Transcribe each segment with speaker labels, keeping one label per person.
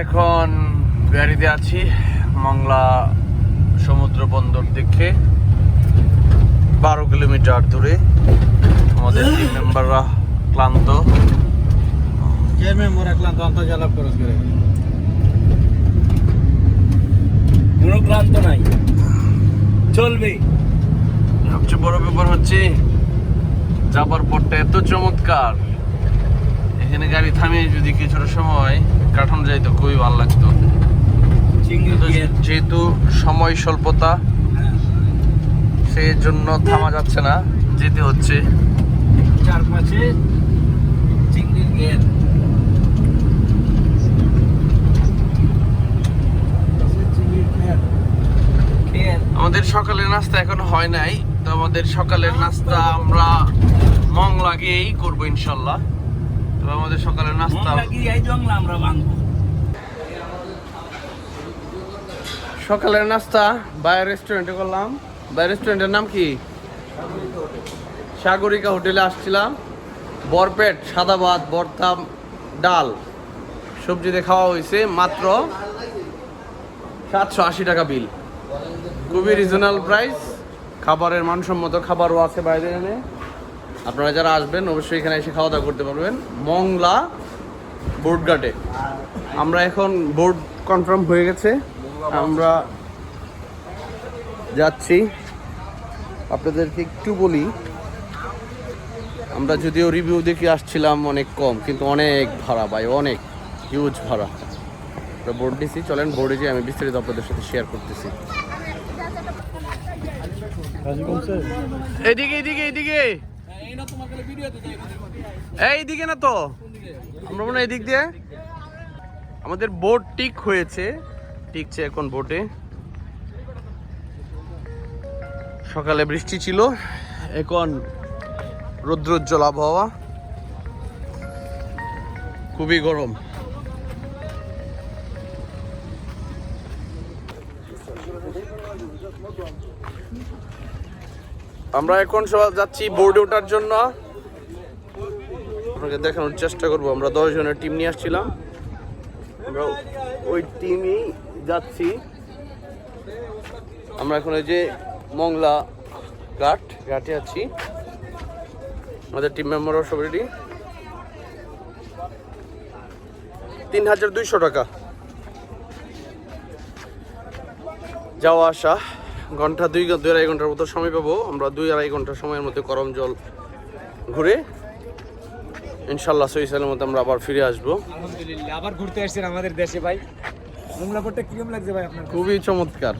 Speaker 1: এখন গাড়িতে আছি মংলা সমুদ্র বন্দর থেকে 12 কিলোমিটার দূরে। আমাদের টিম মেম্বাররা ক্লান্ত।
Speaker 2: কোনো ক্লান্ত নাই, চলবে।
Speaker 1: সবচেয়ে বড় ব্যাপার হচ্ছে যাবার পরটা এত চমৎকার, এখানে গাড়ি থামিয়ে যদি কিছুটা সময় কাটানো যাইতো খুবই ভালো লাগতো। যেহেতু সময় স্বল্পতা, সেই জন্য থামা যাচ্ছে না, যেতে হচ্ছে।
Speaker 2: চারপাশে চিংড়ির ঘের।
Speaker 1: আমাদের সকালের নাস্তা এখন হয় নাই, তো আমাদের সকালের নাস্তা আমরা মংলা গিয়েই করবো ইনশাল্লাহ। তো আমাদের সকালের নাস্তা
Speaker 2: আমরা ভাঙবো।
Speaker 1: সকালের নাস্তা বায়ার রেস্টুরেন্টে করলাম। বায়ার রেস্টুরেন্টের নাম কি? সাগরিকা হোটেলে আসছিলাম। বরপেট, সাদা ভাত, ভর্তা, ডাল, সবজি দিয়ে খাওয়া হয়েছে। মাত্র 780 টাকা বিল। খুবই রিজনেবল প্রাইস। খাবারের মানসম্মত খাবারও আছে বাইরে এনে। আপনারা যারা আসবেন অবশ্যই এখানে এসে খাওয়া দাওয়া করতে পারবেন। মংলা বোর্ডঘাটে। আমরা এখন বোর্ড কনফার্ম হয়ে গেছে, আমরা যাচ্ছি। আপনাদেরকে একটু বলি, আমরা যদিও রিভিউ দেখে আসছিলাম অনেক কম, কিন্তু অনেক ভাড়া ভাই, অনেক হিউজ ভাড়া। আমরা বোর্ড দিছি, চলেন বোর্ডে যেয়ে আমি বিস্তারিত আপনাদের সাথে শেয়ার করতেছি। এইদিকে এইদিকে এইদিকে এইদিকে না তো, আমরা মনে হয় এদিক দিয়ে। আমাদের বোট ঠিক হয়েছে, টিকছে এখন বোটে। সকালে বৃষ্টি ছিল, এখন রৌদ্রোজ্জ্বল আবহাওয়া, খুবই গরম। আমরা এখন সবাই যাচ্ছি বোর্ডে ওঠার জন্য। আপনাকে দেখানোর চেষ্টা করবো। আমরা 10 জনের টিম নিয়ে আসছিলাম, আমরা ওই টিমই যাচ্ছি। আমরা এখন এই যে মংলা ঘাটে আছি। আমাদের টিম মেম্বাররা সব রেডি। 3200 টাকা যাওয়া আসা, ঘন্টা 2-2.5 ঘন্টার মতো সময় পাবো। আমরা 2-2.5 ঘন্টা সময়ের মধ্যে করম জল ঘুরে ইনশাল্লাহ সহি সালামত আমরা আবার ফিরে আসবো।
Speaker 2: আলহামদুলিল্লাহ, আবার ঘুরতে আসছেন আমাদের দেশে ভাই। মংলা পোর্টটা কিরকম লাগছে ভাই আপনার?
Speaker 1: খুবই চমৎকার।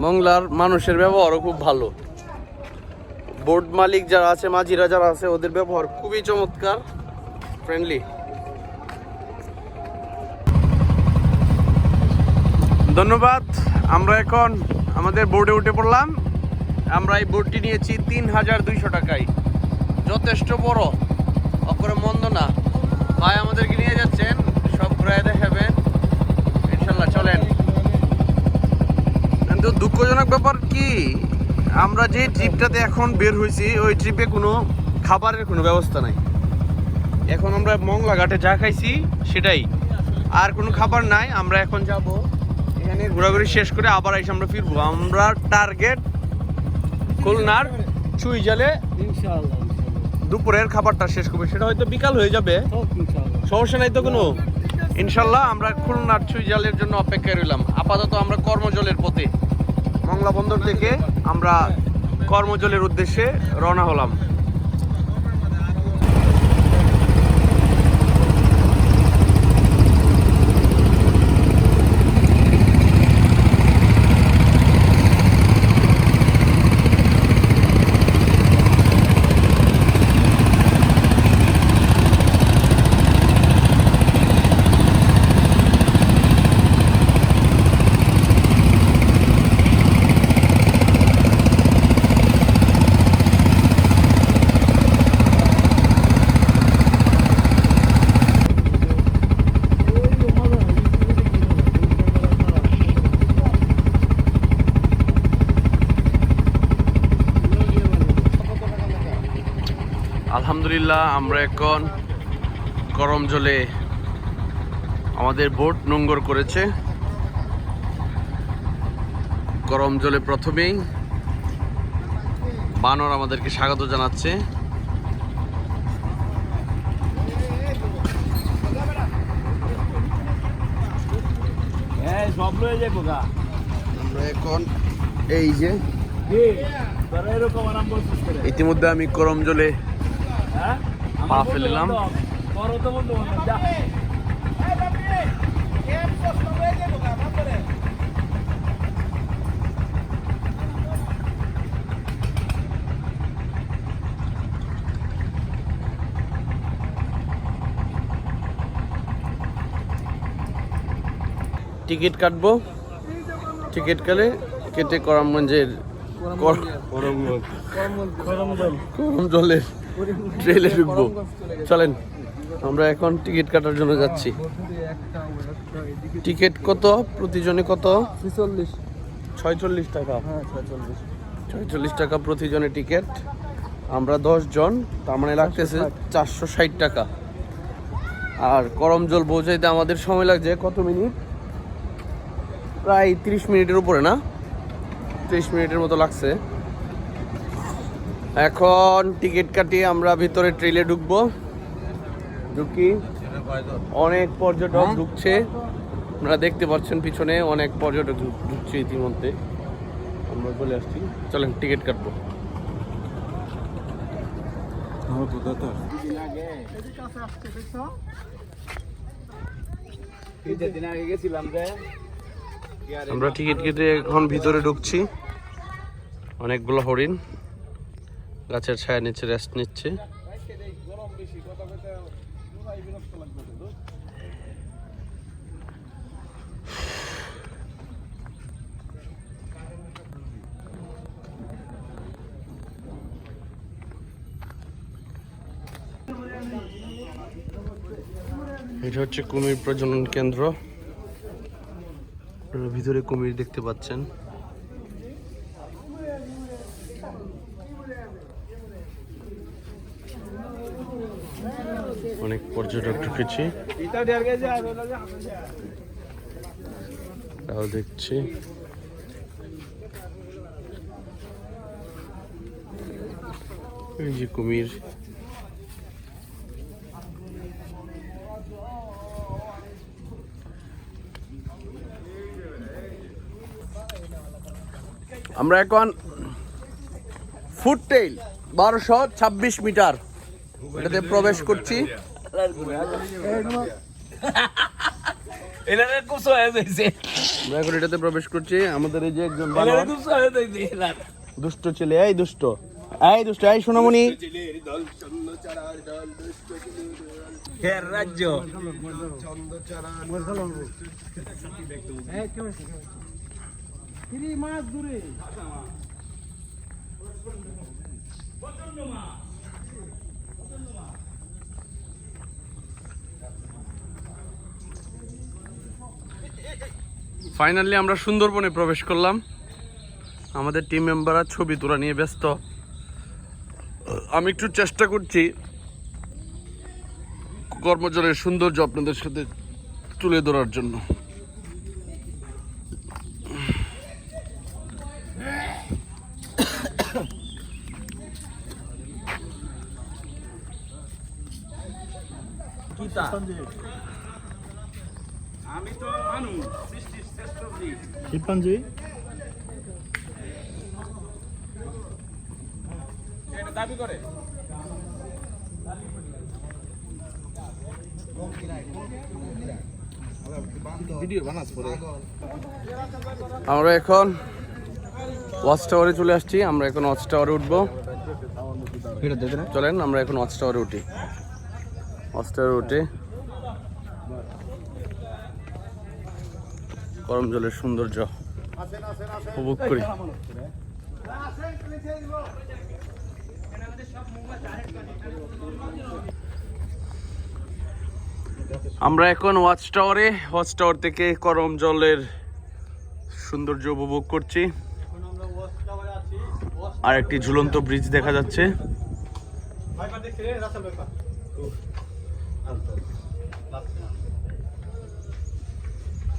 Speaker 1: মংলার মানুষের ব্যবহারও খুব ভালো। বোর্ড মালিক যারা আছে, মাঝিরা যারা আছে, ওদের ব্যবহার খুবই চমৎকার, ফ্রেন্ডলি। ধন্যবাদ। আমরা এখন আমাদের বোর্ডে উঠে পড়লাম। আমরা এই বোর্ডটি নিয়েছি 3200 টাকায়। যথেষ্ট বড়, অকরে মন্দ না। ভাই আমাদেরকে নিয়ে যাচ্ছেন, সব ঘুরে দেখাবেন ইনশাল্লাহ। চলেন। কিন্তু দুঃখজনক ব্যাপার কি, আমরা যে ট্রিপটাতে এখন বের হয়েছি ওই ট্রিপে কোনো খাবারের কোনো ব্যবস্থা নাই। এখন আমরা মংলা ঘাটে যা খাইছি সেটাই, আর কোনো খাবার নাই। আমরা এখন যাব এখানে ঘোরাঘুরি শেষ করে আবার এসে আমরা ফিরবো। আমরা টার্গেট খুলনার চুইঝালে
Speaker 2: ইনশাআল্লাহ
Speaker 1: দুপুরের খাবারটা শেষ করবে, সেটা হয়তো বিকাল হয়ে যাবে, সমস্যা নাই তো কোনো। ইনশাল্লাহ আমরা খুলনার চুইঝালের জন্য অপেক্ষায় রইলাম। আপাতত আমরা কর্মজলের পথে, মংলা বন্দর থেকে আমরা কর্মজলের উদ্দেশ্যে রওনা হলাম। আলহামদুলিল্লাহ আমরা এখন করমজলে আমাদের বোট নোঙ্গর করেছে। গরম জলে প্রথমেই বানর আমাদেরকে স্বাগত জানাচ্ছে। আমরা এখন এই যে ইতিমধ্যে আমি গরম জলে পা ফেললাম। টিকিট কাটবো, টিকিট কেটে করিমগঞ্জের গরম জলের ট্রেলে ঢুকবো। চলেন, আমরা এখন টিকিট কাটার জন্য যাচ্ছি। টিকিট কত প্রতিজনে? কত? 46 টাকা। 46 টাকা প্রতিজনে টিকিট। আমরা 10 জন, তার মানে লাগতেছে 460 টাকা। আর গরম জল পৌঁছাইতে আমাদের সময় লাগছে কত মিনিট? প্রায় 30 মিনিটের উপরে, না 30 মিনিটের মতো লাগছে। এখন টিকিট কাটিয়ে আমরা ভিতরে ট্রেলে ঢুকবো। ঢুকি, অনেক পর্যটক ঢুকছে, আপনারা দেখতে পাচ্ছেন পিছনে অনেক পর্যটক ঢুকছে ইতিমধ্যে। আমরা চলে আসছি, চলেন টিকিট কাটবো। আমরা টিকিট কেটে এখন ভিতরে ঢুকছি। অনেকগুলো হরিণ গাছের ছায়া নিচে রেস্ট নিচ্ছে। এটা হচ্ছে কুমির প্রজনন কেন্দ্র। ভিতরে কুমির দেখতে পাচ্ছেন। অনেক পর্যটক ঢুকেছি, তাও দেখছি। এই যে কুমির, আমরা এখন ফুটটেইল 1226 মিটার এটাতে প্রবেশ করছি। আমরা এখন এটাতে প্রবেশ করছি। আমাদের এই যে একজন দুষ্ট ছেলে, এই দুষ্ট, এই দুষ্ট, এই সোনামণি, রাজ্য মাছ দূরে। ফাইনালি আমরা সুন্দরবনে প্রবেশ করলাম। আমাদের টিম মেম্বাররা ছবি তোলা নিয়ে ব্যস্ত। আমি একটু চেষ্টা করছি কর্মজলের সৌন্দর্য আপনাদের সাথে তুলে ধরার জন্য। আমি তো মানু সৃষ্টির শ্রেষ্ঠ জীব শিল্পাঞ্জি। এটা দাবি করে ভিডিও বানাস পরে। আমরা এখন ওয়াচ টাওয়ারে চলে আসছি। আমরা এখন ওয়াচ টাওয়ারে উঠবো। চলেন আমরা এখন ওয়াচ টাওয়ারে উঠি। ওয়াচ টাওয়ারে উঠে গরম জলের সৌন্দর্য উপভোগ করি। আমরা এখন ওয়াচ টাওয়ার থেকে গরম জলের সৌন্দর্য উপভোগ করছি। আর একটি ঝুলন্ত ব্রিজ দেখা যাচ্ছে।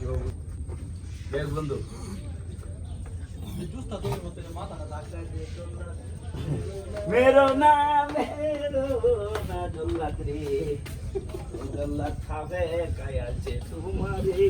Speaker 2: দেখ বন্ধু मेरो नाम জল্লাদ রে জল্লাদ খাবে কায়াছে তোমারে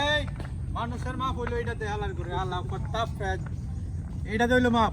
Speaker 3: এই মানুষের মাপ হইলো এটাতে হালান করে আল্লাহ কত এটা হইলো মাপ